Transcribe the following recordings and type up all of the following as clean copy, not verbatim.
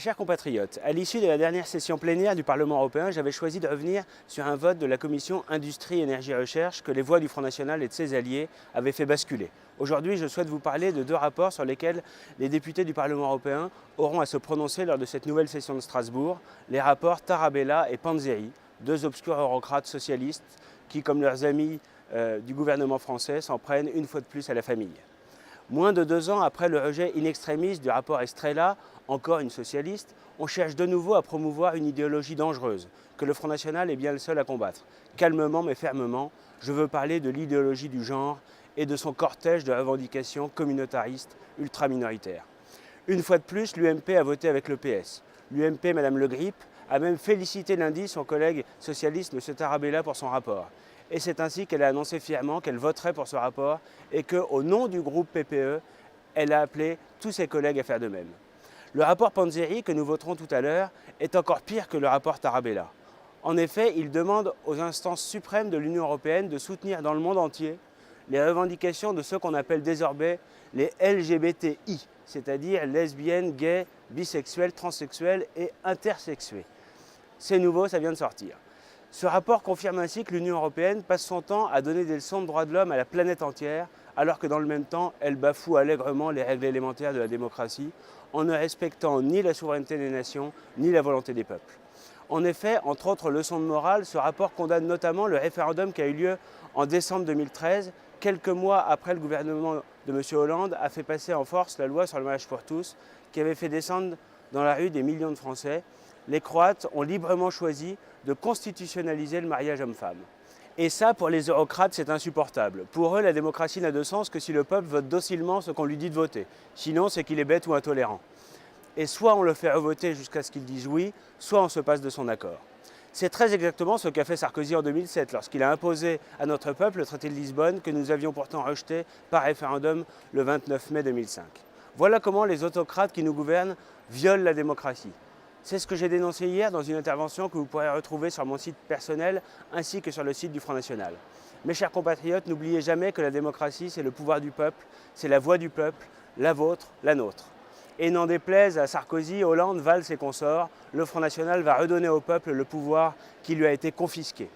Mes chers compatriotes, à l'issue de la dernière session plénière du Parlement européen, j'avais choisi de revenir sur un vote de la commission Industrie, Énergie et Recherche que les voix du Front National et de ses alliés avaient fait basculer. Aujourd'hui, je souhaite vous parler de deux rapports sur lesquels les députés du Parlement européen auront à se prononcer lors de cette nouvelle session de Strasbourg, les rapports Tarabella et Panzeri, deux obscurs eurocrates socialistes qui, comme leurs amis du gouvernement français, s'en prennent une fois de plus à la famille. Moins de 2 ans après le rejet in extremis du rapport Estrela, encore une socialiste, on cherche de nouveau à promouvoir une idéologie dangereuse, que le Front National est bien le seul à combattre. Calmement mais fermement, je veux parler de l'idéologie du genre et de son cortège de revendications communautaristes ultra-minoritaires. Une fois de plus, l'UMP a voté avec le PS. L'UMP, Madame Le Grip, a même félicité lundi son collègue socialiste, M. Tarabella, pour son rapport. Et c'est ainsi qu'elle a annoncé fièrement qu'elle voterait pour ce rapport et qu'au nom du groupe PPE, elle a appelé tous ses collègues à faire de même. Le rapport Panzeri, que nous voterons tout à l'heure, est encore pire que le rapport Tarabella. En effet, il demande aux instances suprêmes de l'Union européenne de soutenir dans le monde entier les revendications de ceux qu'on appelle désormais les LGBTI, c'est-à-dire lesbiennes, gays, bisexuels, transsexuels et intersexués. C'est nouveau, ça vient de sortir. Ce rapport confirme ainsi que l'Union européenne passe son temps à donner des leçons de droits de l'homme à la planète entière, alors que dans le même temps, elle bafoue allègrement les règles élémentaires de la démocratie, en ne respectant ni la souveraineté des nations, ni la volonté des peuples. En effet, entre autres leçons de morale, ce rapport condamne notamment le référendum qui a eu lieu en décembre 2013, quelques mois après le gouvernement de M. Hollande a fait passer en force la loi sur le mariage pour tous, qui avait fait descendre dans la rue des millions de Français. Les Croates ont librement choisi de constitutionnaliser le mariage homme-femme. Et ça, pour les eurocrates, c'est insupportable. Pour eux, la démocratie n'a de sens que si le peuple vote docilement ce qu'on lui dit de voter. Sinon, c'est qu'il est bête ou intolérant. Et soit on le fait revoter jusqu'à ce qu'il dise oui, soit on se passe de son accord. C'est très exactement ce qu'a fait Sarkozy en 2007, lorsqu'il a imposé à notre peuple le traité de Lisbonne, que nous avions pourtant rejeté par référendum le 29 mai 2005. Voilà comment les autocrates qui nous gouvernent violent la démocratie. C'est ce que j'ai dénoncé hier dans une intervention que vous pourrez retrouver sur mon site personnel ainsi que sur le site du Front National. Mes chers compatriotes, n'oubliez jamais que la démocratie, c'est le pouvoir du peuple, c'est la voix du peuple, la vôtre, la nôtre. Et n'en déplaise à Sarkozy, Hollande, Valls et consorts, le Front National va redonner au peuple le pouvoir qui lui a été confisqué.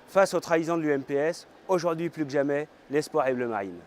Face aux trahisons de l'UMPS, aujourd'hui plus que jamais, l'espoir est bleu marine.